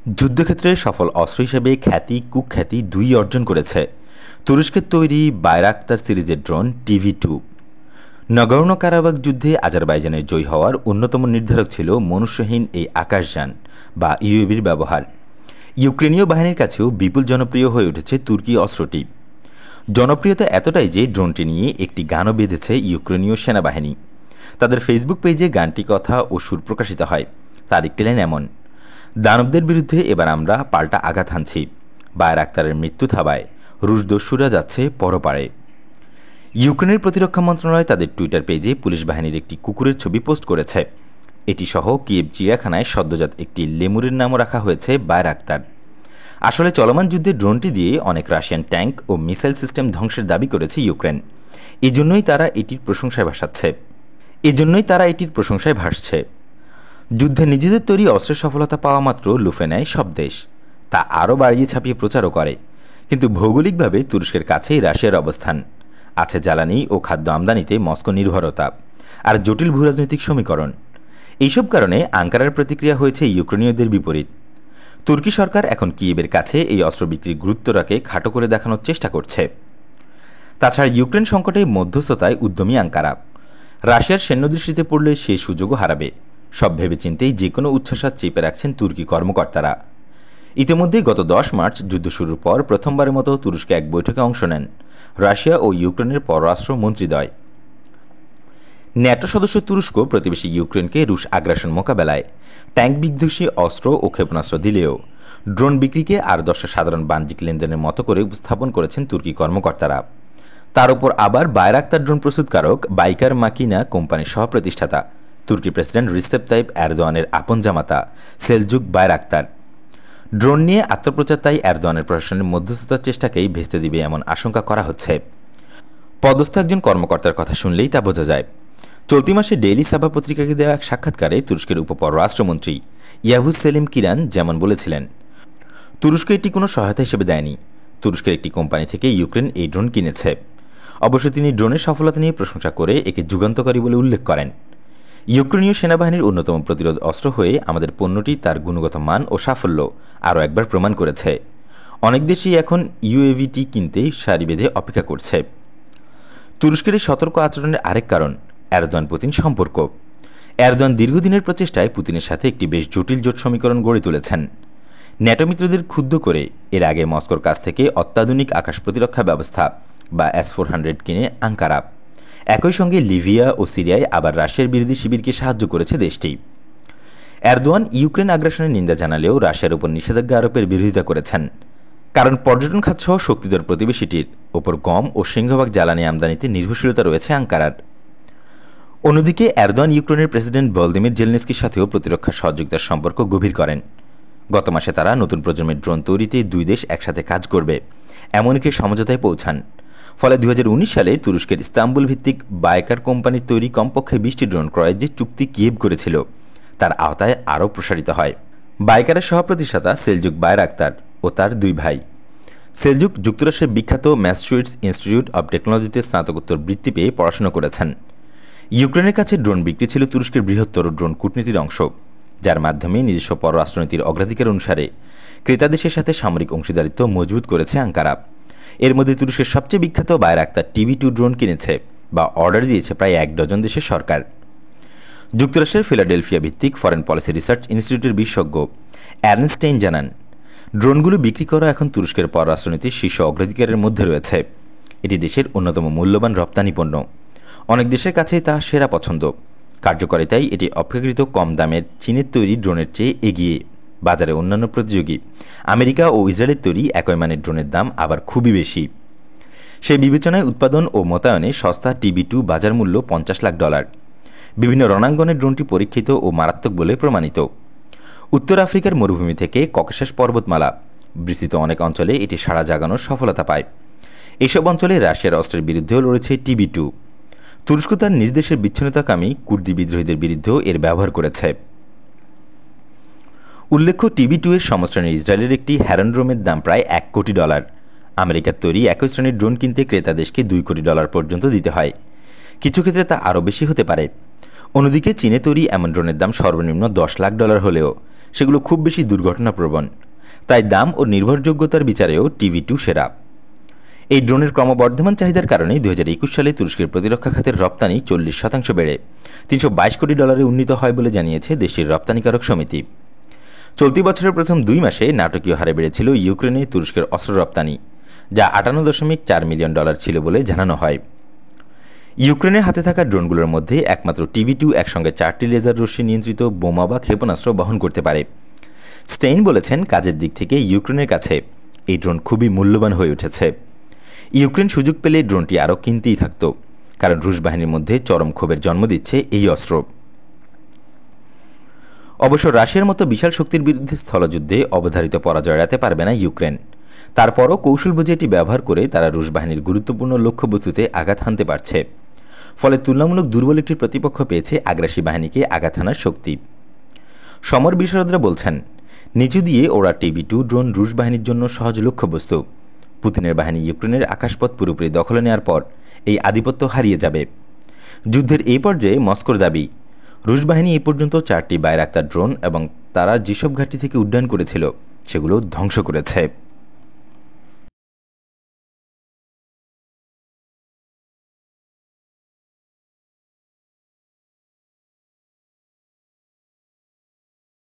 যুদ্ধক্ষেত্রে সফল অস্ত্র হিসেবে খ্যাতি কুখ্যাতি দুই অর্জন করেছে তুরস্কের তৈরি বায়রাক্তার সিরিজের ড্রোন টিভি-2। নগর্নো কারাবাখ যুদ্ধে আজারবাইজানের জয়ী হওয়ার অন্যতম নির্ধারক ছিল মনুষ্যহীন এই আকাশযান বা ইউএভির ব্যবহার। ইউক্রেনীয় বাহিনীর কাছেও বিপুল জনপ্রিয় হয়ে উঠেছে তুর্কি অস্ত্রটি। জনপ্রিয়তা এতটাই যে ড্রোনটি নিয়ে একটি গানও বেঁধেছে ইউক্রেনীয় সেনাবাহিনী। তাদের ফেসবুক পেজে গানটি কথা ও সুর প্রকাশিত হয়। তার একটি লাইন এমন: দানবদের বিরুদ্ধে এবার আমরা পাল্টা আঘাত হানছি, বায়রাক্তারের মৃত্যু থাবায় রুশ দস্যুরা যাচ্ছে পরপারে। ইউক্রেনের প্রতিরক্ষা মন্ত্রণালয় তাদের টুইটার পেজে পুলিশ বাহিনীর একটি কুকুরের ছবি পোস্ট করেছে। এটি সহ কিয়েভ চিড়িয়াখানায় সদ্যজাত একটি লেমুরের নামও রাখা হয়েছে বায়রাক্তার। আসলে চলমান যুদ্ধে ড্রোনটি দিয়ে অনেক রাশিয়ান ট্যাঙ্ক ও মিসাইল সিস্টেম ধ্বংসের দাবি করেছে ইউক্রেন। এজন্যই তারা এটির প্রশংসায় ভাসছে। যুদ্ধে নিজেদের তৈরি অস্ত্রের সফলতা পাওয়া মাত্র লুফে নেয় সব দেশ, তা আরও বাড়িয়ে ছাপিয়ে প্রচারও করে। কিন্তু ভৌগোলিকভাবে তুরস্কের কাছেই রাশিয়ার অবস্থান, আছে জ্বালানি ও খাদ্য আমদানিতে মস্কো নির্ভরতা আর জটিল ভূরাজনৈতিক সমীকরণ। এইসব কারণে আঙ্কারার প্রতিক্রিয়া হয়েছে ইউক্রেনীয়দের বিপরীত। তুর্কি সরকার এখন কিয়েভের কাছে এই অস্ত্র বিক্রির গুরুত্বটাকে খাটো করে দেখানোর চেষ্টা করছে। তাছাড়া ইউক্রেন সংকটে মধ্যস্থতায় উদ্যমী আঙ্কারা। রাশিয়ার সৈন্যদৃষ্টিতে পড়লে সে সুযোগও হারাবে, সব ভেবেচিন্তেই যে কোনো উচ্ছ্বাস চেপে রাখছেন তুর্কি কর্মকর্তারা। ইতিমধ্যে গত 10 মার্চ যুদ্ধ শুরুর পর প্রথমবারের মতো তুরস্কে এক বৈঠকে অংশ নেন রাশিয়া ও ইউক্রেনের পররাষ্ট্র মন্ত্রীদ্বয়। ন্যাটো সদস্য তুরস্ক প্রতিবেশী ইউক্রেনকে রুশ আগ্রাসন মোকাবেলায় ট্যাঙ্ক বিধ্বংসী অস্ত্র ও ক্ষেপণাস্ত্র দিলেও ড্রোন বিক্রিকে আর 10টা সাধারণ বাণিজ্যিক লেনদেনের মতো করে উপস্থাপন করেছেন তুর্কি কর্মকর্তারা। তার উপর আবার বায়রাক্তার ড্রোন প্রস্তুতকারক বাইকার মাকিনা কোম্পানির সহপ্রতিষ্ঠাতা তুর্কি প্রেসিডেন্ট রিসেপ তাইপ এরদোয়ানের আপন জামাতা সেলজুক বায়রাক্তার। ড্রোন নিয়ে আত্মপ্রচার তাই এরদোয়ানের প্রশাসনের মধ্যস্থতার চেষ্টাকেই ভেস্তে দিবে এমন আশঙ্কা করা হচ্ছে। পদস্থ একজন কর্মকর্তার কথা শুনলেই তা বোঝা যায়। চলতি মাসে ডেইলি সাবা পত্রিকাকে দেওয়া এক সাক্ষাৎকারে তুরস্কের উপপররাষ্ট্রমন্ত্রী ইয়াহুস সেলিম কিরান যেমন বলেছিলেন, তুরস্ক এটি কোনো সহায়তা হিসেবে দেয়নি, তুরস্কের একটি কোম্পানি থেকে ইউক্রেন এই ড্রোন কিনেছে। অবশ্য তিনি ড্রোনের সফলতা নিয়ে প্রশংসা করে একে যুগান্তকারী বলে উল্লেখ করেন। ইউক্রেনীয় সেনাবাহিনীর অন্যতম প্রতিরোধ অস্ত্র হয়ে আমাদের পণ্যটি তার গুণগত মান ও সাফল্য আরও একবার প্রমাণ করেছে। অনেক দেশই এখন ইউএভিটি কিনতে সারি বেঁধে অপেক্ষা করছে। তুরস্কের এই সতর্ক আচরণের আরেক কারণ এরদোয়ান পুতিন সম্পর্ক। এরদোয়ান দীর্ঘদিনের প্রচেষ্টায় পুতিনের সাথে একটি বেশ জটিল জোট সমীকরণ গড়ে তুলেছেন। ন্যাটো মিত্রদের ক্ষুব্ধ করে এর আগে মস্কোর কাছ থেকে অত্যাধুনিক আকাশ প্রতিরক্ষা ব্যবস্থা বা S-400 কিনে আঙ্কারা। একই সঙ্গে লিবিয়া ও সিরিয়ায় আবার রাশিয়ার বিরোধী শিবিরকে সাহায্য করেছে দেশটি। এরদোয়ান ইউক্রেন আগ্রাসনের নিন্দা জানালেও রাশিয়ার উপর নিষেধাজ্ঞা আরোপের বিরোধিতা করেছেন, কারণ পর্যটন খাতসহ শক্তিধর প্রতিবেশীটির ওপর গম ও সিংহভাগ জ্বালানি আমদানিতে নির্ভরশীলতা রয়েছে আঙ্কারার। অন্যদিকে এরদোয়ান ইউক্রেনের প্রেসিডেন্ট ভলোদিমির জেলেনস্কির সাথেও প্রতিরক্ষা সহযোগিতার সম্পর্ক গভীর করেন। গত মাসে তারা নতুন প্রজন্মের ড্রোন তৈরিতে দুই দেশ একসাথে কাজ করবে এমন একটি সমঝোতায় পৌঁছান। ফলে 2019 সালে তুরস্কের ইস্তাম্বুল ভিত্তিক বায়কার কোম্পানির তৈরি কমপক্ষে 20টি ড্রোন ক্রয়ের যে চুক্তি কিয়েভ করেছিল তার আওতায় আরও প্রসারিত হয়। বায়কারের সহপ্রতিষ্ঠাতা সেলজুক বায়রাক্তার ও তার দুই ভাই। সেলজুক যুক্তরাষ্ট্রের বিখ্যাত ম্যাসাচুসেটস ইনস্টিটিউট অব টেকনোলজিতে স্নাতকোত্তর বৃত্তি পেয়ে পড়াশোনা করেছেন। ইউক্রেনের কাছে ড্রোন বিক্রি ছিল তুরস্কের বৃহত্তর ড্রোন কূটনীতির অংশ, যার মাধ্যমে নিজস্ব পররাষ্ট্রনীতির অগ্রাধিকার অনুসারে ক্রেতা দেশের সাথে সামরিক অংশীদারিত্ব মজবুত করেছে আঙ্কারা। এর মধ্যে তুরস্কের সবচেয়ে বিখ্যাত বায়রাক্তার টিভি-2 ড্রোন কিনেছে বা অর্ডার দিয়েছে প্রায় 1 ডজন দেশের সরকার। যুক্তরাষ্ট্রের ফিলাডেলফিয়া ভিত্তিক ফরেন পলিসি রিসার্চ ইনস্টিটিউটের বিশেষজ্ঞ অ্যারনস্টেইন জানান, ড্রোনগুলো বিক্রি করা এখন তুরস্কের পররাষ্ট্রনীতির শীর্ষ অগ্রাধিকারের মধ্যে রয়েছে। এটি দেশের অন্যতম মূল্যবান রপ্তানি পণ্য। অনেক দেশের কাছেই তা সেরা পছন্দ। কার্যকারিতায় এটি অপেক্ষাকৃত কম দামের চীনের তৈরি ড্রোনের চেয়ে এগিয়ে। বাজারে অন্যান্য প্রতিযোগী আমেরিকা ও ইসরায়েলের তৈরি একই মানের ড্রোনের দাম আবার খুবই বেশি। সেই বিবেচনায় উৎপাদন ও মোতায়েনে সস্তা টিভি-2 বাজার মূল্য $50 লাখ। বিভিন্ন রণাঙ্গনের ড্রোনটি পরীক্ষিত ও মারাত্মক বলে প্রমাণিত। উত্তর আফ্রিকার মরুভূমি থেকে ককেশাস পর্বতমালা বিস্তৃত অনেক অঞ্চলে এটি সাড়া জাগানোর সফলতা পায়। এসব অঞ্চলে রাশিয়ার অস্ত্রের বিরুদ্ধেও লড়েছে টিভি-2। তুরস্ক তার নিজ দেশের বিচ্ছিন্নতাকামী কুর্দি বিদ্রোহীদের বিরুদ্ধেও এর ব্যবহার করেছে। উল্লেখ্য, টিভি-2 এর সমশ্রেণীর ইসরায়েলের একটি হ্যারন ড্রোনের দাম প্রায় $1 কোটি। আমেরিকার তৈরি একই শ্রেণীর ড্রোন কিনতে ক্রেতা দেশকে $2 কোটি পর্যন্ত দিতে হয়। কিছু ক্ষেত্রে তা আরও বেশি হতে পারে। অন্যদিকে চীনে তৈরি এমন ড্রোনের দাম সর্বনিম্ন $10 লাখ হলেও সেগুলো খুব বেশি দুর্ঘটনাপ্রবণ, তাই দাম ও নির্ভরযোগ্যতার বিচারেও টিভি2 সেরা। এই ড্রোনের ক্রমবর্ধমান চাহিদার কারণেই 2021 সালে তুরস্কের প্রতিরক্ষা খাতের রপ্তানি 40% বেড়ে $322 কোটি উন্নীত হয় বলে জানিয়েছে দেশটির রপ্তানিকারক সমিতি। চলতি বছরের প্রথম 2 মাসে নাটকীয় হারে বেড়েছিল ইউক্রেনে তুরস্কের অস্ত্র রপ্তানি, যা $58.4 মিলিয়ন ছিল বলে জানানো হয়। ইউক্রেনের হাতে থাকা ড্রোনগুলোর মধ্যে একমাত্র টিভি2 একসঙ্গে 4টি লেজার রশ্মি নিয়ন্ত্রিত বোমা বা ক্ষেপণাস্ত্র বহন করতে পারে। স্টেইন বলেছেন, কাজের দিক থেকে ইউক্রেনের কাছে এই ড্রোন খুবই মূল্যবান হয়ে উঠেছে। ইউক্রেন সুযোগ পেলে ড্রোনটি আরও কিনতেই থাকত, কারণ রুশ বাহিনীর মধ্যে চরম ক্ষোভের জন্ম দিচ্ছে এই অস্ত্র। অবশ্য রাশিয়ার মতো বিশাল শক্তির বিরুদ্ধে স্থলযুদ্ধে অবধারিত পরাজয় এড়াতে পারবে না ইউক্রেন। তারপরও কৌশল বুঝে এটি ব্যবহার করে তারা রুশ বাহিনীর গুরুত্বপূর্ণ লক্ষ্যবস্তুতে আঘাত হানতে পারছে। ফলে তুলনামূলক দুর্বল একটি প্রতিপক্ষ পেয়েছে আগ্রাসী বাহিনীকে আঘাত হানার শক্তি। সমর বিশারদরা বলছেন, নিচু দিয়ে ওরা টিভি2 ড্রোন রুশ বাহিনীর জন্য সহজ লক্ষ্যবস্তু। পুতিনের বাহিনী ইউক্রেনের আকাশপথ পুরোপুরি দখলে নেওয়ার পর এই আধিপত্য হারিয়ে যাবে। যুদ্ধের এই পর্যায়ে মস্কোর দাবি, রুশ বাহিনী এ পর্যন্ত 4টি বাইরাক্তার ড্রোন এবং তারা যেসব ঘাঁটি থেকে উড্ডয়ন করেছিল সেগুলো ধ্বংস করেছে।